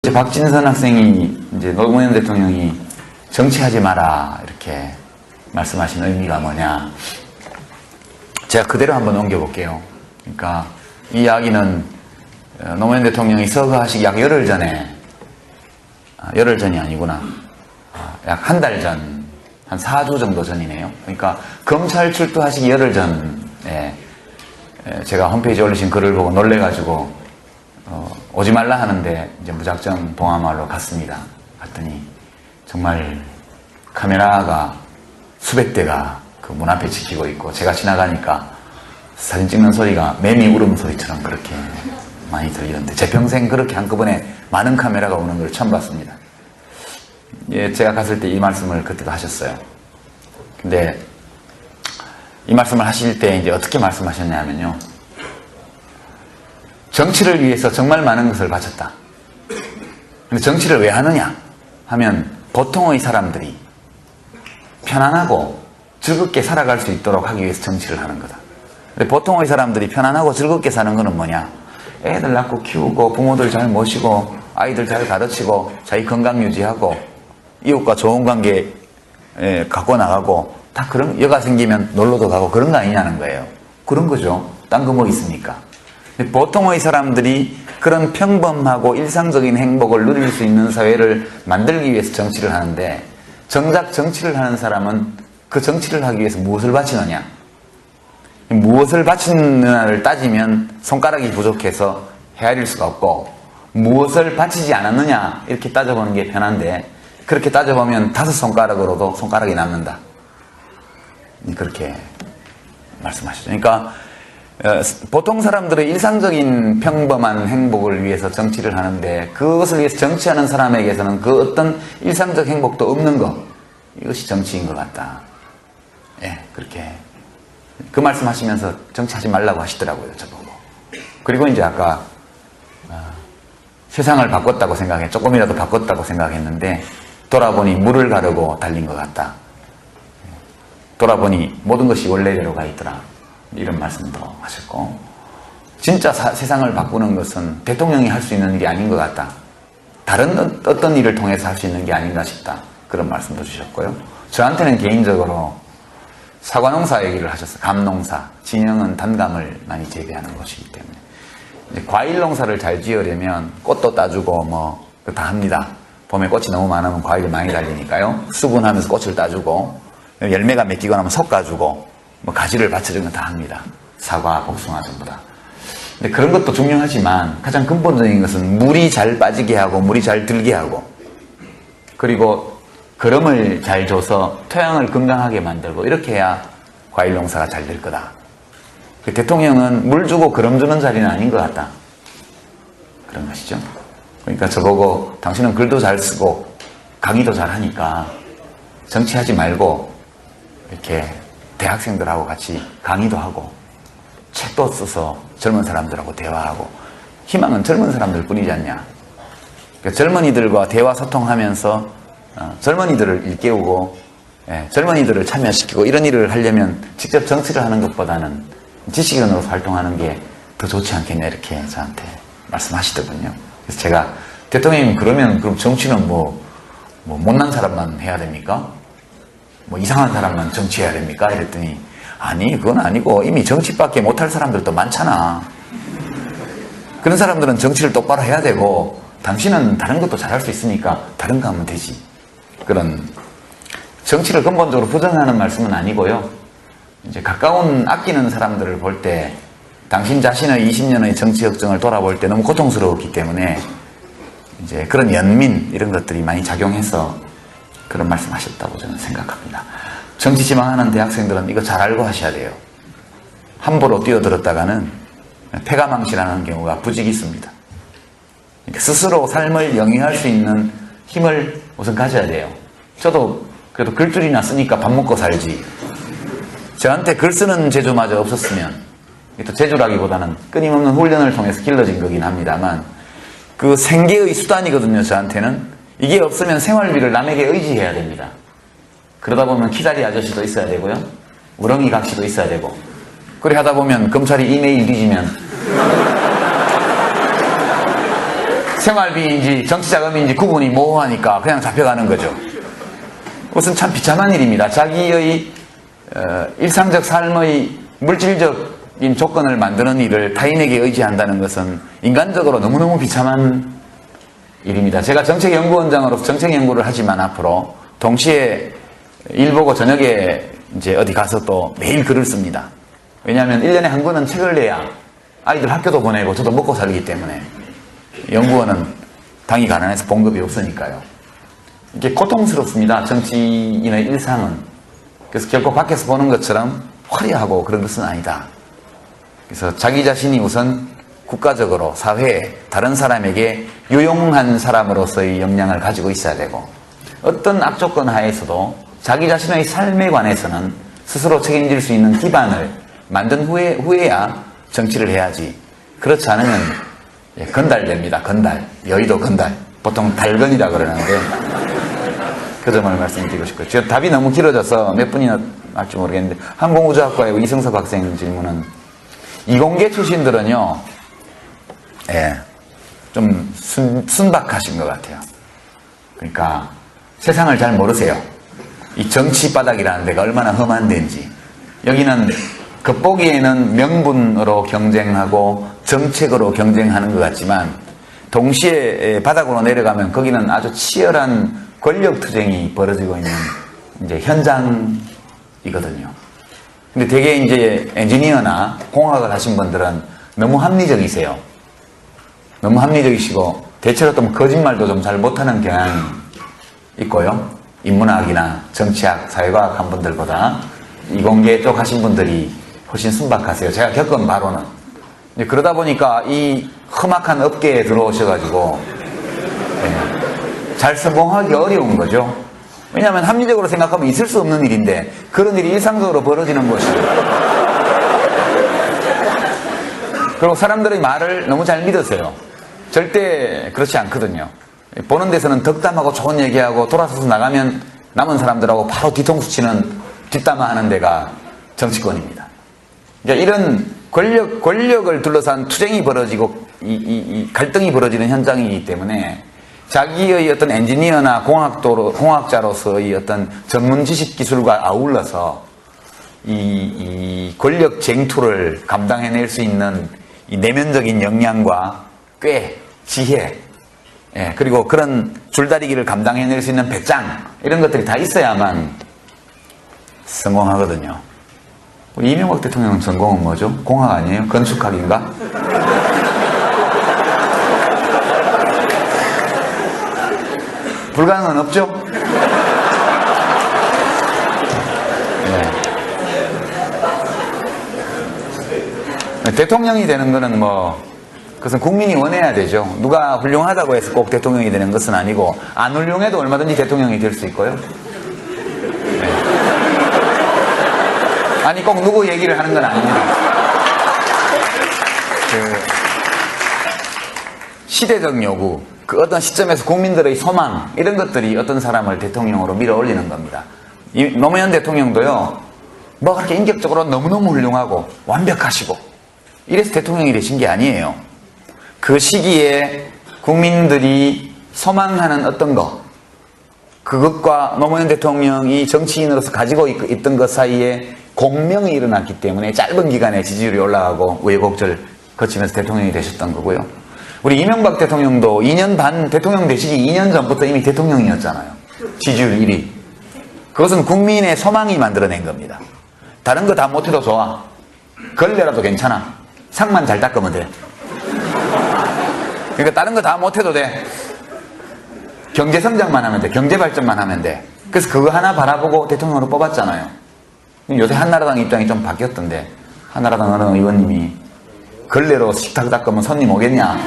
이제 박진선 학생이 이제 노무현 대통령이 정치하지 마라 이렇게 말씀하신 의미가 뭐냐. 제가 그대로 한번 옮겨볼게요. 그러니까 이 이야기는 노무현 대통령이 서거하시기 약 열흘 전에, 열흘 전이 아니구나. 약 한 달 전, 한 4주 정도 전이네요. 그러니까 검찰 출두하시기 열흘 전에 제가 홈페이지에 올리신 글을 보고 놀래가지고 오지 말라 하는데 이제 무작정 봉화마을로 갔습니다. 갔더니 정말 카메라가 수백 대가 그 문 앞에 지키고 있고, 제가 지나가니까 사진 찍는 소리가 매미 울음소리처럼 그렇게 많이 들리는데, 제 평생 그렇게 한꺼번에 많은 카메라가 오는 걸 처음 봤습니다. 예, 제가 갔을 때 이 말씀을 그때도 하셨어요. 근데 이 말씀을 하실 때 이제 어떻게 말씀하셨냐면요, 정치를 위해서 정말 많은 것을 바쳤다. 근데 정치를 왜 하느냐 하면 보통의 사람들이 편안하고 즐겁게 살아갈 수 있도록 하기 위해서 정치를 하는 거다. 근데 보통의 사람들이 편안하고 즐겁게 사는 거는 뭐냐? 애들 낳고 키우고 부모들 잘 모시고 아이들 잘 가르치고 자기 건강 유지하고 이웃과 좋은 관계 갖고 나가고, 다 그런, 여가 생기면 놀러도 가고 그런 거 아니냐는 거예요. 그런 거죠. 딴 거 뭐 있습니까? 보통의 사람들이 그런 평범하고 일상적인 행복을 누릴 수 있는 사회를 만들기 위해서 정치를 하는데, 정작 정치를 하는 사람은 그 정치를 하기 위해서 무엇을 바치느냐, 무엇을 바치느냐를 따지면 손가락이 부족해서 헤아릴 수가 없고, 무엇을 바치지 않았느냐 이렇게 따져보는 게 편한데, 그렇게 따져보면 5손가락으로도 손가락이 남는다, 그렇게 말씀하시죠. 그러니까 보통 사람들의 일상적인 평범한 행복을 위해서 정치를 하는데, 그것을 위해서 정치하는 사람에게서는 그 어떤 일상적 행복도 없는 것, 이것이 정치인 것 같다. 예, 그렇게 그 말씀하시면서 정치하지 말라고 하시더라고요, 저보고. 그리고 이제 아까 세상을 바꿨다고 생각해, 조금이라도 바꿨다고 생각했는데 돌아보니 물을 가르고 달린 것 같다. 돌아보니 모든 것이 원래대로 가 있더라, 이런 말씀도 하셨고, 진짜 세상을 바꾸는 것은 대통령이 할 수 있는 일이 아닌 것 같다, 다른 어떤 일을 통해서 할 수 있는 게 아닌가 싶다, 그런 말씀도 주셨고요. 저한테는 개인적으로 사과농사 얘기를 하셨어요. 감농사. 진영은 단감을 많이 재배하는 곳이기 때문에 이제 과일 농사를 잘 지으려면 꽃도 따주고 뭐 다 합니다. 봄에 꽃이 너무 많으면 과일이 많이 달리니까요, 수분하면서 꽃을 따주고, 열매가 맺히고 나면 솎아주고, 뭐 가지를 받쳐주는 건 다 합니다. 사과, 복숭아 전부 다. 근데 그런 것도 중요하지만 가장 근본적인 것은 물이 잘 빠지게 하고 물이 잘 들게 하고, 그리고 거름을 잘 줘서 토양을 건강하게 만들고, 이렇게 해야 과일 농사가 잘 될 거다. 대통령은 물 주고 거름 주는 자리는 아닌 것 같다, 그런 것이죠. 그러니까 저보고 당신은 글도 잘 쓰고 강의도 잘 하니까 정치하지 말고 이렇게 대학생들하고 같이 강의도 하고 책도 써서 젊은 사람들하고 대화하고, 희망은 젊은 사람들 뿐이지 않냐. 그러니까 젊은이들과 대화 소통하면서 젊은이들을 일깨우고, 젊은이들을 참여시키고, 이런 일을 하려면 직접 정치를 하는 것보다는 지식인으로서 활동하는 게 더 좋지 않겠냐, 이렇게 저한테 말씀하시더군요. 그래서 제가, 대통령님 그러면 그럼 정치는 뭐 못난 사람만 해야 됩니까? 뭐 이상한 사람만 정치해야 됩니까? 이랬더니, 아니 그건 아니고 이미 정치밖에 못할 사람들도 많잖아. 그런 사람들은 정치를 똑바로 해야 되고, 당신은 다른 것도 잘할 수 있으니까 다른 거 하면 되지. 그런, 정치를 근본적으로 부정하는 말씀은 아니고요, 이제 가까운 아끼는 사람들을 볼 때 당신 자신의 20년의 정치 역정을 돌아볼 때 너무 고통스러웠기 때문에 이제 그런 연민, 이런 것들이 많이 작용해서 그런 말씀 하셨다고 저는 생각합니다. 정치 지망하는 대학생들은 이거 잘 알고 하셔야 돼요. 함부로 뛰어들었다가는 패가망신하는 경우가 부직 있습니다. 스스로 삶을 영위할 수 있는 힘을 우선 가져야 돼요. 저도 그래도 글줄이나 쓰니까 밥 먹고 살지, 저한테 글 쓰는 재주마저 없었으면, 또 재주라기보다는 끊임없는 훈련을 통해서 길러진 거긴 합니다만, 그 생계의 수단이거든요. 저한테는 이게 없으면 생활비를 남에게 의지해야 됩니다. 그러다 보면 키다리 아저씨도 있어야 되고요, 우렁이 각시도 있어야 되고, 그래 하다 보면 검찰이 이메일 뒤지면 생활비인지 정치자금인지 구분이 모호하니까 그냥 잡혀가는 거죠. 그것은 참 비참한 일입니다. 자기의 일상적 삶의 물질적인 조건을 만드는 일을 타인에게 의지한다는 것은 인간적으로 너무너무 비참한 일입니다. 제가 정책연구원장으로서 정책연구를 하지만 앞으로 동시에 일 보고 저녁에 이제 어디 가서 또 매일 글을 씁니다. 왜냐하면 1년에 한 권은 책을 내야 아이들 학교도 보내고 저도 먹고 살기 때문에 연구원은 당이 가난해서 봉급이 없으니까요. 이게 고통스럽습니다. 정치인의 일상은. 그래서 결코 밖에서 보는 것처럼 화려하고 그런 것은 아니다. 그래서 자기 자신이 우선 국가적으로 사회에 다른 사람에게 유용한 사람으로서의 역량을 가지고 있어야 되고 어떤 악조건 하에서도 자기 자신의 삶에 관해서는 스스로 책임질 수 있는 기반을 만든 후에야 정치를 해야지. 그렇지 않으면 건달됩니다. 건달. 여의도 건달. 보통 달건이라 그러는데 그 점을 말씀드리고 싶고요. 지금 답이 너무 길어져서 몇 분이나 할지 모르겠는데 항공우주학과의 이승섭 학생 질문은 이공계 출신들은요 좀 순박하신 것 같아요. 그러니까 세상을 잘 모르세요. 이 정치 바닥이라는 데가 얼마나 험한 데인지. 여기는 겉보기에는 명분으로 경쟁하고 정책으로 경쟁하는 것 같지만 동시에 바닥으로 내려가면 거기는 아주 치열한 권력 투쟁이 벌어지고 있는 이제 현장이거든요. 근데 되게 이제 엔지니어나 공학을 하신 분들은 너무 합리적이세요. 너무 합리적이시고 대체로 또 거짓말도 좀 잘 못하는 경향이 있고요. 인문학이나 정치학, 사회과학 한 분들보다 이공계 쪽 하신 분들이 훨씬 순박하세요. 제가 겪은 바로는. 그러다 보니까 이 험악한 업계에 들어오셔가지고 잘 성공하기 어려운 거죠. 왜냐하면 합리적으로 생각하면 있을 수 없는 일인데 그런 일이 일상적으로 벌어지는 것이에요. 그리고 사람들의 말을 너무 잘 믿으세요. 절대 그렇지 않거든요. 보는 데서는 덕담하고 좋은 얘기하고 돌아서서 나가면 남은 사람들하고 바로 뒤통수 치는 뒷담화하는 데가 정치권입니다. 그러니까 이런 권력을 둘러싼 투쟁이 벌어지고 이 갈등이 벌어지는 현장이기 때문에 자기의 어떤 엔지니어나 공학자로서의 어떤 전문 지식 기술과 아울러서 이 권력 쟁투를 감당해낼 수 있는 이 내면적인 역량과 꽤, 지혜, 그리고 그런 줄다리기를 감당해낼 수 있는 배짱 이런 것들이 다 있어야만 성공하거든요. 우리 이명박 대통령 전공은 뭐죠? 공학 아니에요? 건축학인가? 불가능은 없죠? 네. 대통령이 되는 거는 그것은 국민이 원해야 되죠. 누가 훌륭하다고 해서 꼭 대통령이 되는 것은 아니고 안 훌륭해도 얼마든지 대통령이 될 수 있고요. 네. 아니 꼭 누구 얘기를 하는 건 아닙니다. 시대적 요구, 어떤 시점에서 국민들의 소망 이런 것들이 어떤 사람을 대통령으로 밀어올리는 겁니다. 이 노무현 대통령도요. 그렇게 인격적으로 너무너무 훌륭하고 완벽하시고 이래서 대통령이 되신 게 아니에요. 그 시기에 국민들이 소망하는 어떤 것 그것과 노무현 대통령이 정치인으로서 가지고 있던 것 사이에 공명이 일어났기 때문에 짧은 기간에 지지율이 올라가고 우여곡절 거치면서 대통령이 되셨던 거고요. 우리 이명박 대통령도 2년 반 대통령 되시기 2년 전부터 이미 대통령이었잖아요. 지지율 1위. 그것은 국민의 소망이 만들어낸 겁니다. 다른 거 다 못해도 좋아. 걸레라도 괜찮아. 상만 잘 닦으면 돼. 그러니까 다른 거 다 못해도 돼. 경제성장만 하면 돼. 경제발전만 하면 돼. 그래서 그거 하나 바라보고 대통령으로 뽑았잖아요. 요새 한나라당 입장이 좀 바뀌었던데 한나라당 어느 의원님이 걸레로 식탁 닦으면 손님 오겠냐.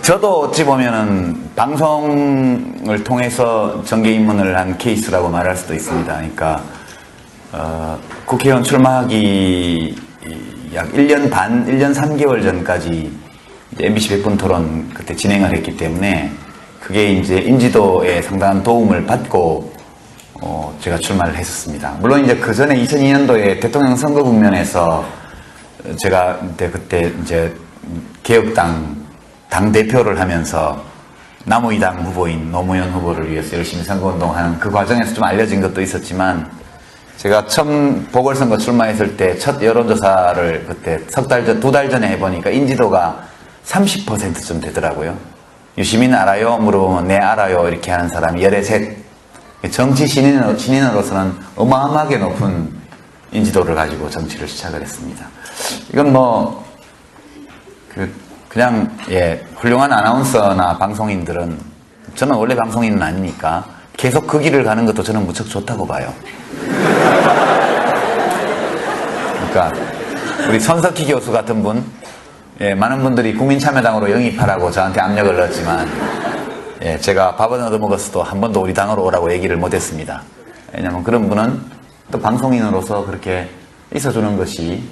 저도 어찌 보면은 방송을 통해서 정계 입문을 한 케이스라고 말할 수도 있습니다. 그러니까 국회의원 출마하기 약 1년 반, 1년 3개월 전까지 MBC 100분 토론 그때 진행을 했기 때문에 그게 이제 인지도에 상당한 도움을 받고 제가 출마를 했었습니다. 물론 이제 그 전에 2002년도에 대통령 선거 국면에서 제가 그때 이제 개혁당 당대표를 하면서 남의당 후보인 노무현 후보를 위해서 열심히 선거운동하는 그 과정에서 좀 알려진 것도 있었지만, 제가 처음 보궐선거 출마했을 때 첫 여론조사를 그때 두 달 전에 해보니까 인지도가 30%쯤 되더라고요. 유시민 알아요? 물어보면 네 알아요 이렇게 하는 사람이 13. 정치 신인으로서는 어마어마하게 높은 인지도를 가지고 정치를 시작을 했습니다. 이건 뭐 그냥 훌륭한 아나운서나 방송인들은, 저는 원래 방송인은 아니니까 계속 그 길을 가는 것도 저는 무척 좋다고 봐요. 그러니까 우리 손석희 교수 같은 분, 많은 분들이 국민참여당으로 영입하라고 저한테 압력을 넣었지만, 제가 밥은 얻어먹었어도 한 번도 우리 당으로 오라고 얘기를 못했습니다. 왜냐하면 그런 분은 또 방송인으로서 그렇게 있어주는 것이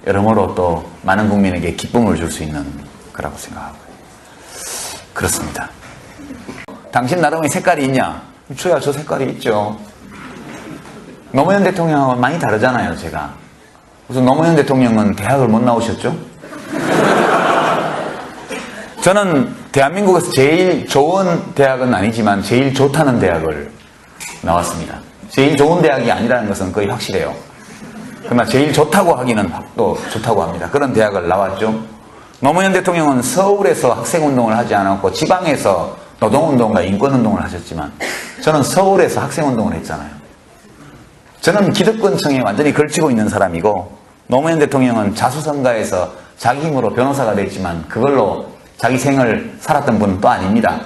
여러모로 또 많은 국민에게 기쁨을 줄 수 있는 거라고 생각하고요. 그렇습니다. 당신 나름의 색깔이 있냐? 저야 저 색깔이 있죠. 노무현 대통령하고는 많이 다르잖아요, 제가. 우선 노무현 대통령은 대학을 못 나오셨죠? 저는 대한민국에서 제일 좋은 대학은 아니지만 제일 좋다는 대학을 나왔습니다. 제일 좋은 대학이 아니라는 것은 거의 확실해요. 그러나 제일 좋다고 하기는 또 좋다고 합니다. 그런 대학을 나왔죠. 노무현 대통령은 서울에서 학생운동을 하지 않았고 지방에서 노동운동과 인권운동을 하셨지만, 저는 서울에서 학생운동을 했잖아요. 저는 기득권층에 완전히 걸치고 있는 사람이고, 노무현 대통령은 자수성가해서 자기 힘으로 변호사가 됐지만 그걸로 자기 생을 살았던 분은 또 아닙니다.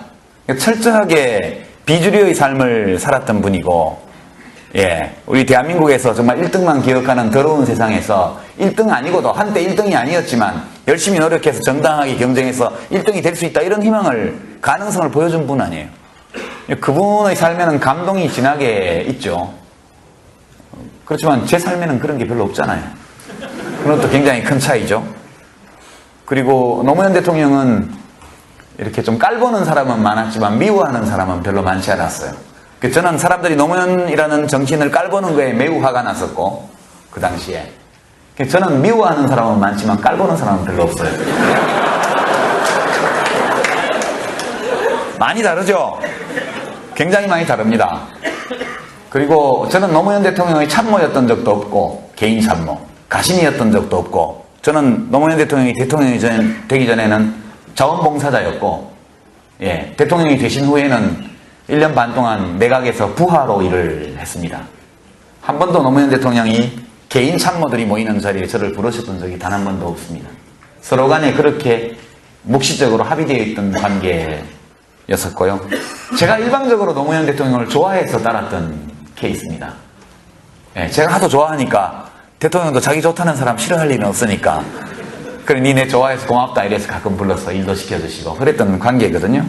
철저하게 비주류의 삶을 살았던 분이고, 우리 대한민국에서 정말 1등만 기억하는 더러운 세상에서 1등 아니고도 한때 1등이 아니었지만 열심히 노력해서 정당하게 경쟁해서 1등이 될 수 있다, 이런 희망을, 가능성을 보여준 분 아니에요. 그분의 삶에는 감동이 진하게 있죠. 그렇지만 제 삶에는 그런 게 별로 없잖아요. 그건 또 굉장히 큰 차이죠. 그리고 노무현 대통령은 이렇게 좀 깔보는 사람은 많았지만 미워하는 사람은 별로 많지 않았어요. 저는 사람들이 노무현이라는 정치인을 깔보는 거에 매우 화가 났었고, 그 당시에. 저는 미워하는 사람은 많지만 깔보는 사람은 별로 없어요. 많이 다르죠? 굉장히 많이 다릅니다. 그리고 저는 노무현 대통령의 참모였던 적도 없고, 개인 참모, 가신이었던 적도 없고, 저는 노무현 대통령이 대통령이 되기 전에는 자원봉사자였고, 대통령이 되신 후에는 1년 반 동안 내각에서 부하로 일을 했습니다. 한 번도 노무현 대통령이 개인 참모들이 모이는 자리에 저를 부르셨던 적이 단 한 번도 없습니다. 서로 간에 그렇게 묵시적으로 합의되어 있던 관계였었고요. 제가 일방적으로 노무현 대통령을 좋아해서 따랐던 케이스입니다. 제가 하도 좋아하니까 대통령도 자기 좋다는 사람 싫어할 일은 없으니까, 그래 니네 좋아해서 고맙다 이래서 가끔 불러서 일도 시켜주시고 그랬던 관계거든요.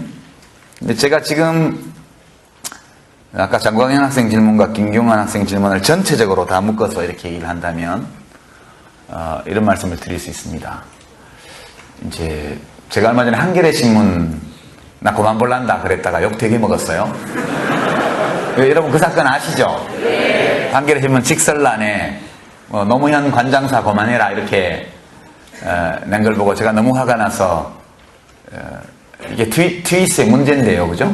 근데 제가 지금 아까 장광현 학생 질문과 김경환 학생 질문을 전체적으로 다 묶어서 이렇게 얘기를 한다면 이런 말씀을 드릴 수 있습니다. 이제 제가 얼마 전에 한겨레 신문 나 그만 볼란다 그랬다가 욕 되게 먹었어요. 여러분 그 사건 아시죠? 한겨레 신문 직설란에 노무현 관장사 그만해라 이렇게 낸 걸 보고 제가 너무 화가 나서, 이게 트윗의 문제인데요, 그죠?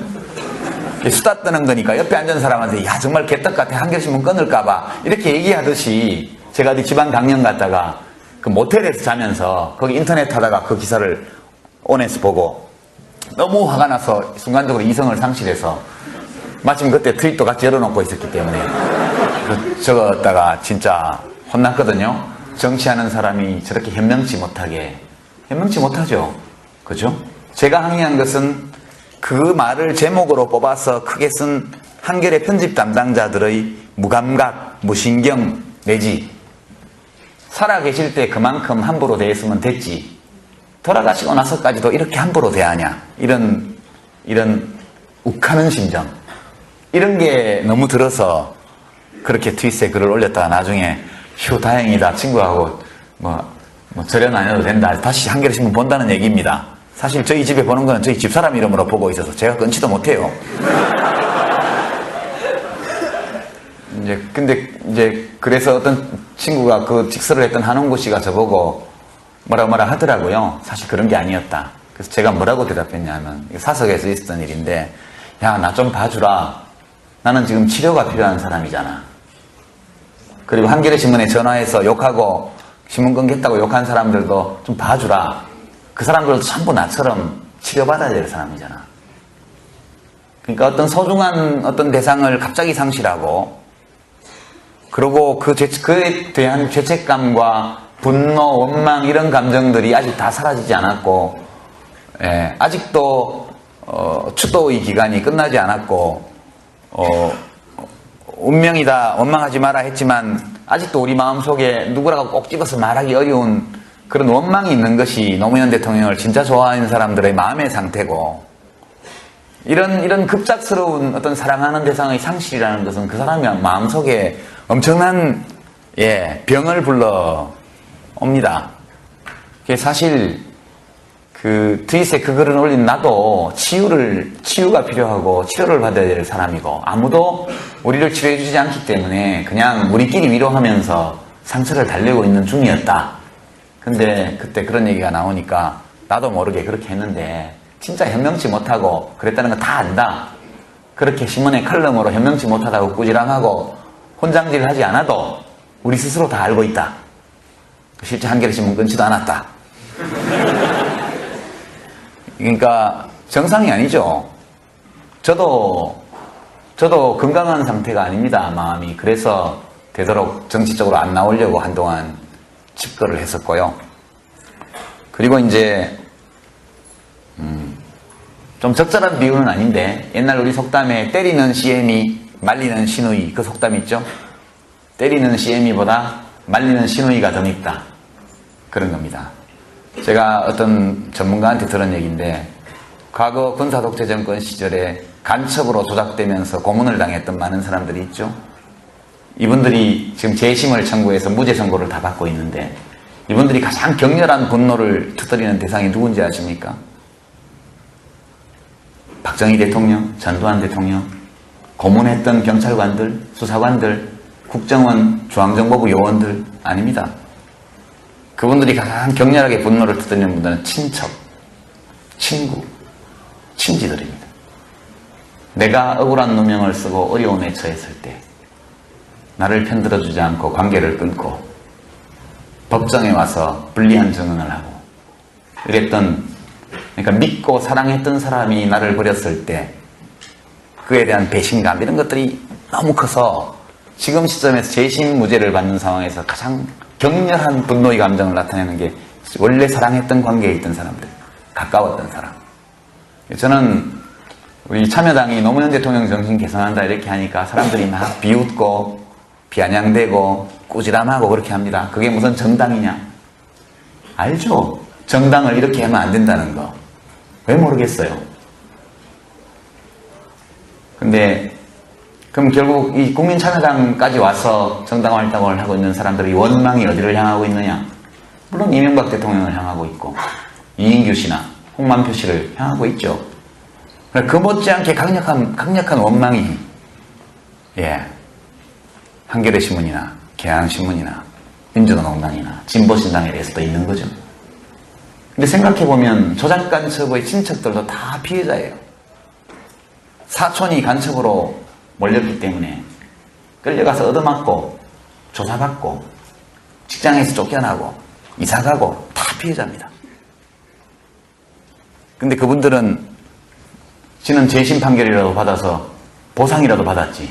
수다 떠는 거니까 옆에 앉은 사람한테 야 정말 개떡 같아 한겨레 신문 끊을까봐 이렇게 얘기하듯이, 제가 어디 지방 강연 갔다가 그 모텔에서 자면서 거기 인터넷 하다가 그 기사를 온에서 보고 너무 화가 나서 순간적으로 이성을 상실해서, 마침 그때 트윗도 같이 열어놓고 있었기 때문에 적었다가 진짜 혼났거든요. 정치하는 사람이 저렇게 현명치 못하죠. 그죠? 제가 항의한 것은 그 말을 제목으로 뽑아서 크게 쓴 한겨레 편집 담당자들의 무감각, 무신경 내지 살아계실 때 그만큼 함부로 대했으면 됐지, 돌아가시고 나서까지도 이렇게 함부로 대하냐, 이런 욱하는 심정, 이런 게 너무 들어서 그렇게 트윗에 글을 올렸다가 나중에 휴 다행이다 친구하고 뭐 절연 안 해도 된다 다시 한겨레 신문 본다는 얘기입니다. 사실 저희 집에 보는 거는 저희 집사람 이름으로 보고 있어서 제가 끊지도 못해요. 근데 그래서 어떤 친구가 그 직설을 했던 한홍구 씨가 저보고 뭐라 하더라고요. 사실 그런 게 아니었다. 그래서 제가 뭐라고 대답했냐면, 사석에서 있었던 일인데, 야, 나 좀 봐주라. 나는 지금 치료가 필요한 사람이잖아. 그리고 한겨레 신문에 전화해서 욕하고 신문 끊겠다고 욕한 사람들도 좀 봐주라. 그 사람들도 전부 나처럼 치료받아야 될 사람이잖아. 그러니까 어떤 소중한 어떤 대상을 갑자기 상실하고, 그리고 그에 대한 죄책감과 분노, 원망 이런 감정들이 아직 다 사라지지 않았고, 아직도 추도의 기간이 끝나지 않았고, 운명이다, 원망하지 마라 했지만 아직도 우리 마음속에 누구라고 꼭 집어서 말하기 어려운 그런 원망이 있는 것이 노무현 대통령을 진짜 좋아하는 사람들의 마음의 상태고, 이런 급작스러운 어떤 사랑하는 대상의 상실이라는 것은 그 사람이 마음속에 엄청난 병을 불러 옵니다. 사실 그 트윗에 그 글을 올린 나도 치유가 필요하고 치료를 받아야 될 사람이고, 아무도 우리를 치료해 주지 않기 때문에 그냥 우리끼리 위로하면서 상처를 달래고 있는 중이었다. 근데 그때 그런 얘기가 나오니까 나도 모르게 그렇게 했는데, 진짜 현명치 못하고 그랬다는 거 다 안다. 그렇게 신문의 칼럼으로 현명치 못하다고 꾸지람하고 혼장질 하지 않아도 우리 스스로 다 알고 있다. 실제 한겨레 신문 끊지도 않았다. 그러니까 정상이 아니죠. 저도 건강한 상태가 아닙니다, 마음이. 그래서 되도록 정치적으로 안 나오려고 한동안 집거를 했었고요. 그리고 이제 좀 적절한 비유는 아닌데, 옛날 우리 속담에 때리는 CM이 말리는 시누이, 그 속담 있죠? 때리는 CM이보다 말리는 시누이가 더 밉다. 그런 겁니다. 제가 어떤 전문가한테 들은 얘기인데, 과거 군사독재 정권 시절에 간첩으로 조작되면서 고문을 당했던 많은 사람들이 있죠. 이분들이 지금 재심을 청구해서 무죄 선고를 다 받고 있는데, 이분들이 가장 격렬한 분노를 터뜨리는 대상이 누군지 아십니까? 박정희 대통령, 전두환 대통령, 고문했던 경찰관들, 수사관들, 국정원, 중앙정보부 요원들 아닙니다. 그분들이 가장 격렬하게 분노를 터뜨리는 분들은 친척, 친구, 친지들입니다. 내가 억울한 누명을 쓰고 어려움에 처했을 때 나를 편들어주지 않고 관계를 끊고 법정에 와서 불리한 증언을 하고 이랬던, 그러니까 믿고 사랑했던 사람이 나를 버렸을 때 그에 대한 배신감, 이런 것들이 너무 커서 지금 시점에서 재심 무죄를 받는 상황에서 가장 격렬한 분노의 감정을 나타내는 게 원래 사랑했던 관계에 있던 사람들, 가까웠던 사람. 저는 우리 참여당이 노무현 대통령 정신 개선한다 이렇게 하니까 사람들이 막 비웃고 비아냥대고 꾸지람하고 그렇게 합니다. 그게 무슨 정당이냐? 알죠? 정당을 이렇게 하면 안 된다는 거. 왜 모르겠어요? 근데 그럼 결국 이 국민참여당까지 와서 정당 활동을 하고 있는 사람들의 원망이 어디를 향하고 있느냐? 물론 이명박 대통령을 향하고 있고 이인규 씨나 홍만표 씨를 향하고 있죠. 그 못지않게 강력한 원망이 한겨레 신문이나 경향신문이나 민주노동당이나 진보신당에 대해서도 있는 거죠. 근데 생각해보면 조작 간첩의 친척들도 다 피해자예요. 사촌이 간첩으로 몰렸기 때문에 끌려가서 얻어맞고 조사받고 직장에서 쫓겨나고 이사가고 다 피해자입니다. 근데 그분들은 지는 재심 판결이라도 받아서 보상이라도 받았지,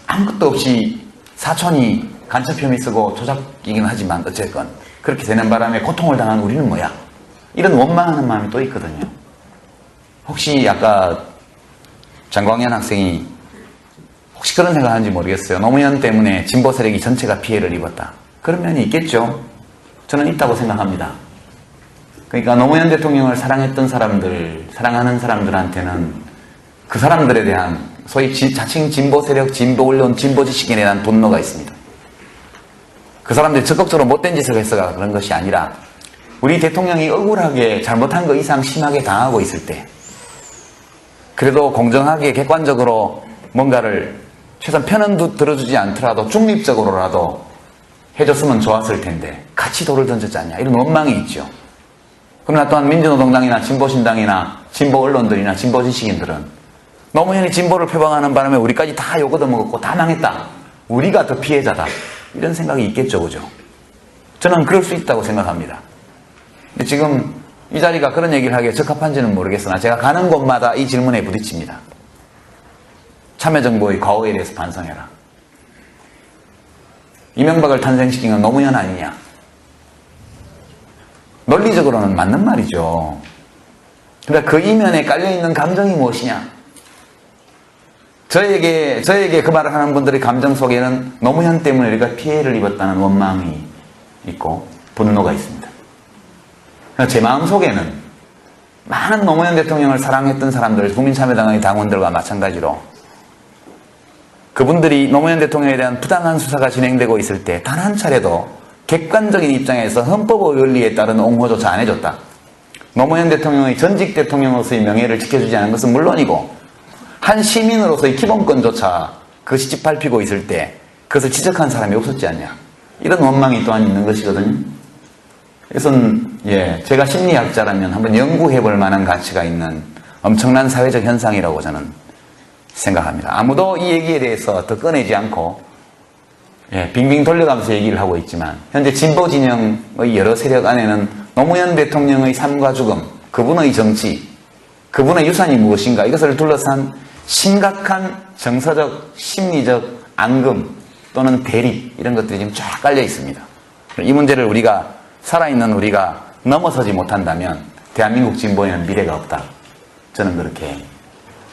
아무것도 없이 사촌이 간첩 혐의 쓰고 조작이긴 하지만 어쨌건 그렇게 되는 바람에 고통을 당한 우리는 뭐야? 이런 원망하는 마음이 또 있거든요. 혹시 아까 장광현 학생이 혹시 그런 생각하는지 모르겠어요. 노무현 때문에 진보 세력이 전체가 피해를 입었다. 그런 면이 있겠죠. 저는 있다고 생각합니다. 그러니까 노무현 대통령을 사랑했던 사람들, 사랑하는 사람들한테는 그 사람들에 대한 소위 자칭 진보 세력, 진보 언론, 진보 지식인에 대한 분노가 있습니다. 그 사람들이 적극적으로 못된 짓을 해서가 그런 것이 아니라 우리 대통령이 억울하게 잘못한 거 이상 심하게 당하고 있을 때 그래도 공정하게 객관적으로 뭔가를 최소한 편은 들어주지 않더라도 중립적으로라도 해줬으면 좋았을 텐데 같이 돌을 던졌지 않냐 이런 원망이 있죠. 그러나 또한 민주노동당이나 진보신당이나 진보 언론들이나 진보 지식인들은 노무현이 진보를 표방하는 바람에 우리까지 다 욕 얻어먹었고 다 망했다. 우리가 더 피해자다. 이런 생각이 있겠죠. 그죠? 저는 그럴 수 있다고 생각합니다. 근데 지금 이 자리가 그런 얘기를 하기에 적합한지는 모르겠으나 제가 가는 곳마다 이 질문에 부딪힙니다. 참여정부의 과오에 대해서 반성해라. 이명박을 탄생시킨 건 노무현 아니냐. 논리적으로는 맞는 말이죠. 그러니까 그 이면에 깔려있는 감정이 무엇이냐. 저에게 그 말을 하는 분들의 감정 속에는 노무현 때문에 우리가 피해를 입었다는 원망이 있고 분노가 있습니다. 제 마음 속에는 많은 노무현 대통령을 사랑했던 사람들, 국민참여당의 당원들과 마찬가지로 그분들이 노무현 대통령에 대한 부당한 수사가 진행되고 있을 때 단 한 차례도 객관적인 입장에서 헌법의 원리에 따른 옹호조차 안 해줬다. 노무현 대통령의 전직 대통령으로서의 명예를 지켜주지 않은 것은 물론이고 한 시민으로서의 기본권조차 그것이 짓밟히고 있을 때 그것을 지적한 사람이 없었지 않냐. 이런 원망이 또한 있는 것이거든요. 그래서 제가 심리학자라면 한번 연구해 볼 만한 가치가 있는 엄청난 사회적 현상이라고 저는 생각합니다. 아무도 이 얘기에 대해서 더 꺼내지 않고 빙빙 돌려가면서 얘기를 하고 있지만 현재 진보 진영의 여러 세력 안에는 노무현 대통령의 삶과 죽음, 그분의 정치, 그분의 유산이 무엇인가 이것을 둘러싼 심각한 정서적, 심리적 앙금 또는 대립 이런 것들이 지금 쫙 깔려 있습니다. 이 문제를 살아있는 우리가 넘어서지 못한다면 대한민국 진보에는 미래가 없다. 저는 그렇게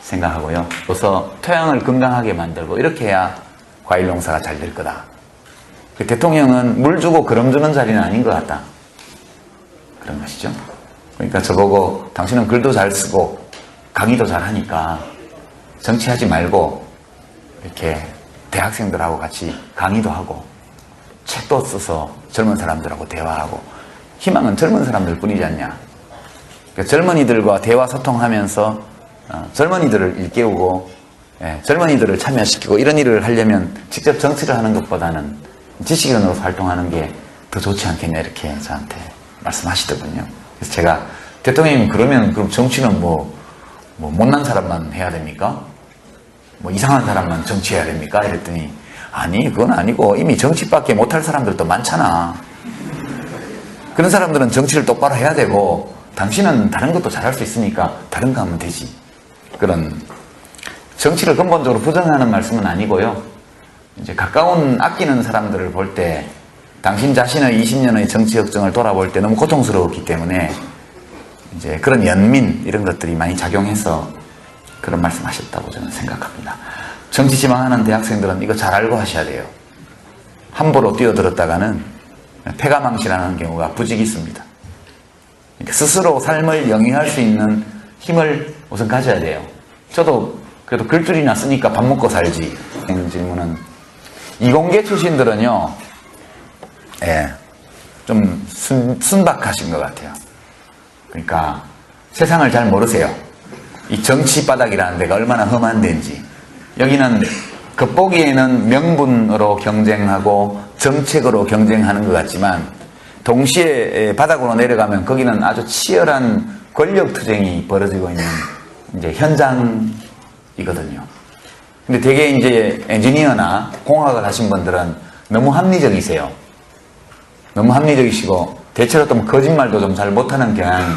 생각하고요. 그래서 토양을 건강하게 만들고 이렇게 해야 과일 농사가 잘 될 거다. 대통령은 물 주고 거름 주는 자리는 아닌 것 같다. 그런 것이죠. 그러니까 저보고 당신은 글도 잘 쓰고 강의도 잘 하니까 정치하지 말고 이렇게 대학생들하고 같이 강의도 하고 책도 써서 젊은 사람들하고 대화하고 희망은 젊은 사람들 뿐이지 않냐. 그러니까 젊은이들과 대화 소통하면서 젊은이들을 일깨우고 젊은이들을 참여시키고 이런 일을 하려면 직접 정치를 하는 것보다는 지식인으로서 활동하는 게 더 좋지 않겠냐 이렇게 저한테 말씀하시더군요. 그래서 제가 대통령님 그럼 정치는 뭐 못난 사람만 해야 됩니까? 뭐 이상한 사람만 정치해야 됩니까? 이랬더니 아니 그건 아니고 이미 정치밖에 못할 사람들도 많잖아. 그런 사람들은 정치를 똑바로 해야 되고 당신은 다른 것도 잘할 수 있으니까 다른 거 하면 되지. 그런 정치를 근본적으로 부정하는 말씀은 아니고요. 이제 가까운 아끼는 사람들을 볼 때 당신 자신의 20년의 정치 역정을 돌아볼 때 너무 고통스러웠기 때문에 이제 그런 연민 이런 것들이 많이 작용해서 그런 말씀하셨다고 저는 생각합니다. 정치 지망하는 대학생들은 이거 잘 알고 하셔야 돼요. 함부로 뛰어들었다가는 패가망신하는 경우가 부직 있습니다. 그러니까 스스로 삶을 영위할 수 있는 힘을 우선 가져야 돼요. 저도 그래도 글줄이나 쓰니까 밥 먹고 살지. 이런 질문은 이공계 출신들은요, 좀 순박하신 것 같아요. 그러니까 세상을 잘 모르세요. 이 정치 바닥이라는 데가 얼마나 험한 데인지. 여기는 겉보기에는 명분으로 경쟁하고 정책으로 경쟁하는 것 같지만 동시에 바닥으로 내려가면 거기는 아주 치열한 권력 투쟁이 벌어지고 있는 이제 현장이거든요. 근데 되게 이제 엔지니어나 공학을 하신 분들은 너무 합리적이세요. 너무 합리적이시고 대체로 또 거짓말도 좀 잘 못하는 경향이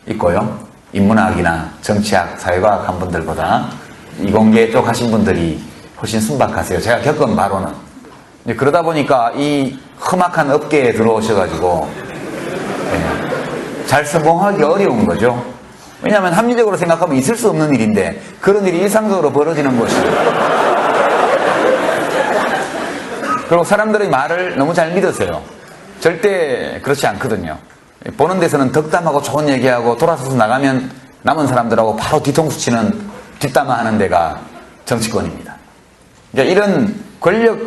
있고요. 인문학이나 정치학, 사회과학 한 분들보다 이공계 쪽 하신 분들이 훨씬 순박하세요. 제가 겪은 바로는. 그러다 보니까 이 험악한 업계에 들어오셔가지고 잘 성공하기 어려운 거죠. 왜냐하면 합리적으로 생각하면 있을 수 없는 일인데 그런 일이 일상적으로 벌어지는 것이죠. 그리고 사람들의 말을 너무 잘 믿으세요. 절대 그렇지 않거든요. 보는 데서는 덕담하고 좋은 얘기하고 돌아서서 나가면 남은 사람들하고 바로 뒤통수 치는 뒷담화하는 데가 정치권입니다. 그러니까 이런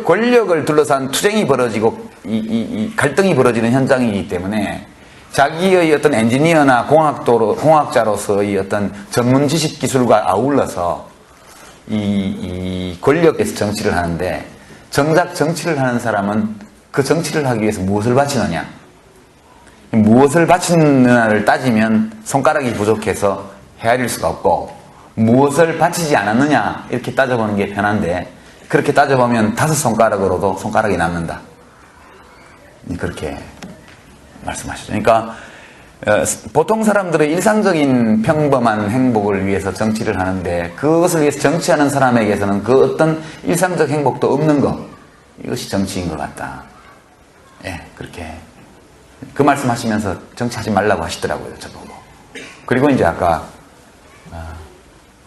권력을 둘러싼 투쟁이 벌어지고 이 갈등이 벌어지는 현장이기 때문에 자기의 어떤 엔지니어나 공학자로서의 어떤 전문 지식 기술과 아울러서 이 권력에서 정치를 하는데 정작 정치를 하는 사람은 그 정치를 하기 위해서 무엇을 바치느냐? 무엇을 바치느냐를 따지면 손가락이 부족해서 헤아릴 수가 없고, 무엇을 바치지 않았느냐 이렇게 따져보는 게 편한데, 그렇게 따져보면 5손가락으로도 손가락이 남는다. 그렇게 말씀하시죠. 그러니까 보통 사람들은 일상적인 평범한 행복을 위해서 정치를 하는데, 그것을 위해서 정치하는 사람에게서는 그 어떤 일상적 행복도 없는 것, 이것이 정치인 것 같다. 예, 그렇게 그 말씀하시면서 정치하지 말라고 하시더라고요, 저보고. 그리고 이제 아까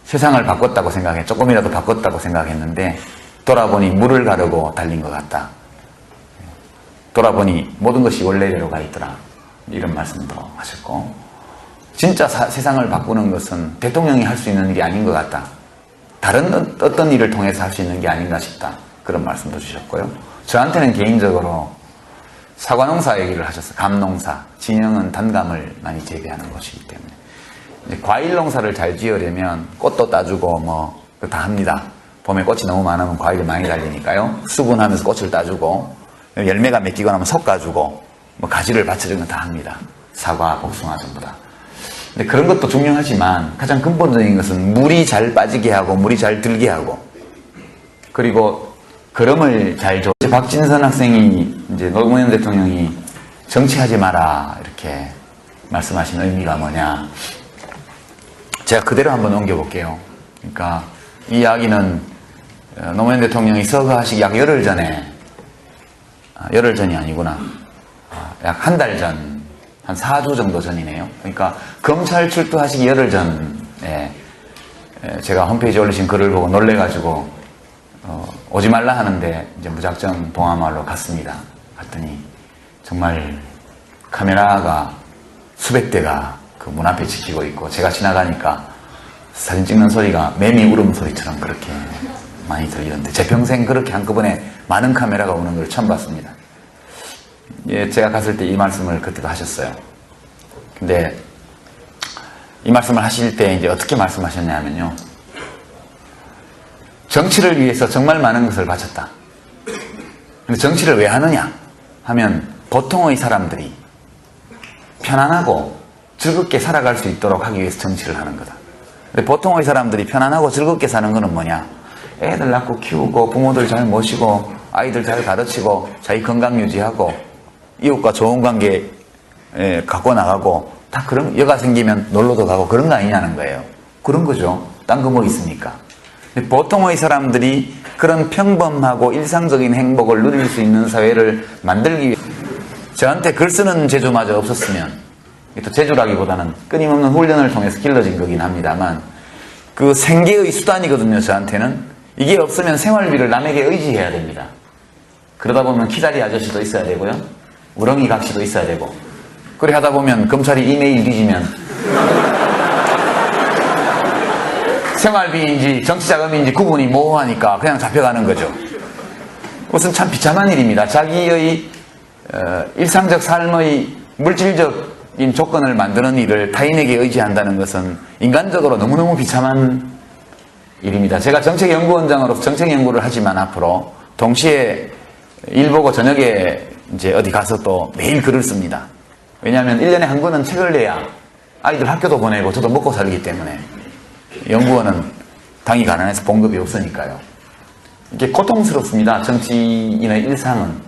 세상을 바꿨다고 생각해, 조금이라도 바꿨다고 생각했는데 돌아보니 물을 가르고 달린 것 같다. 돌아보니 모든 것이 원래대로 가 있더라. 이런 말씀도 하셨고, 진짜 세상을 바꾸는 것은 대통령이 할 수 있는 일이 아닌 것 같다. 다른 어떤 일을 통해서 할 수 있는 게 아닌가 싶다. 그런 말씀도 주셨고요. 저한테는 개인적으로 사과농사 얘기를 하셨어요. 감농사. 진영은 단감을 많이 재배하는 것이기 때문에. 이제 과일 농사를 잘 지으려면 꽃도 따주고 뭐 다 합니다. 봄에 꽃이 너무 많으면 과일이 많이 달리니까요. 수분하면서 꽃을 따주고, 열매가 맺기고 나면 솎아주고, 뭐 가지를 받쳐주는 건 다 합니다. 사과, 복숭아 전부 다. 근데 그런 것도 중요하지만 가장 근본적인 것은 물이 잘 빠지게 하고 물이 잘 들게 하고, 그리고 거름을 잘 줘. 박진선 학생이 이제 노무현 대통령이 정치하지 마라 이렇게 말씀하신 의미가 뭐냐, 제가 그대로 한번 옮겨볼게요. 그러니까 이 이야기는 노무현 대통령이 서거하시기 약 열흘 전에, 열흘 전이 아니구나, 약 한 달 전, 한 4주 정도 전이네요. 그러니까 검찰 출두하시기 열흘 전에 제가 홈페이지에 올리신 글을 보고 놀래가지고 오지 말라 하는데 이제 무작정 봉하마을로 갔습니다. 갔더니 정말 카메라가 수백 대가 그 문 앞에 지키고 있고, 제가 지나가니까 사진 찍는 소리가 매미 울음소리처럼 그렇게 많이 들리는데, 제 평생 그렇게 한꺼번에 많은 카메라가 오는 걸 처음 봤습니다. 예, 제가 갔을 때 이 말씀을 그때도 하셨어요. 근데 이 말씀을 하실 때 이제 어떻게 말씀하셨냐면요, 정치를 위해서 정말 많은 것을 바쳤다. 근데 정치를 왜 하느냐 하면 보통의 사람들이 편안하고 즐겁게 살아갈 수 있도록 하기 위해서 정치를 하는 거다. 근데 보통의 사람들이 편안하고 즐겁게 사는 거는 뭐냐? 애들 낳고 키우고 부모들 잘 모시고 아이들 잘 가르치고 자기 건강 유지하고 이웃과 좋은 관계 갖고 나가고, 다 그런, 여가 생기면 놀러도 가고 그런 거 아니냐는 거예요. 그런 거죠. 딴 거 뭐 있습니까? 근데 보통의 사람들이 그런 평범하고 일상적인 행복을 누릴 수 있는 사회를 만들기 위해 저한테 글 쓰는 재주마저 없었으면, 또 재주라기보다는 끊임없는 훈련을 통해서 길러진 거긴 합니다만, 그 생계의 수단이거든요. 저한테는 이게 없으면 생활비를 남에게 의지해야 됩니다. 그러다 보면 키다리 아저씨도 있어야 되고요, 우렁이 각시도 있어야 되고, 그래 하다 보면 검찰이 이메일 뒤지면 생활비인지 정치자금인지 구분이 모호하니까 그냥 잡혀가는 거죠. 그것은 참 비참한 일입니다. 자기의 일상적 삶의 물질적인 조건을 만드는 일을 타인에게 의지한다는 것은 인간적으로 너무너무 비참한 일입니다. 제가 정책연구원장으로서 정책연구를 하지만 앞으로 동시에 일 보고 저녁에 이제 어디 가서 또 매일 글을 씁니다. 왜냐하면 1년에 한 권은 책을 내야 아이들 학교도 보내고 저도 먹고 살기 때문에, 연구원은 당이 가난해서 봉급이 없으니까요. 이게 고통스럽습니다. 정치인의 일상은.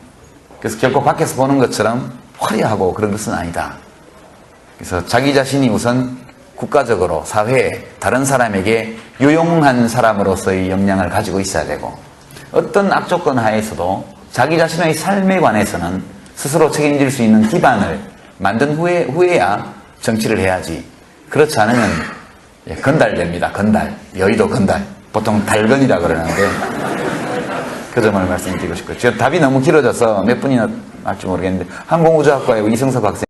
그래서 결코 밖에서 보는 것처럼 화려하고 그런 것은 아니다. 그래서 자기 자신이 우선 국가적으로 사회에 다른 사람에게 유용한 사람으로서의 역량을 가지고 있어야 되고, 어떤 악조건 하에서도 자기 자신의 삶에 관해서는 스스로 책임질 수 있는 기반을 만든 후에야 정치를 해야지. 그렇지 않으면 건달됩니다. 건달. 여의도 건달. 보통 달건이라 그러는데, 그 점을 말씀드리고 싶고요. 제가 답이 너무 길어져서 몇 분이나 할지 모르겠는데, 항공우주학과의 이승섭 학생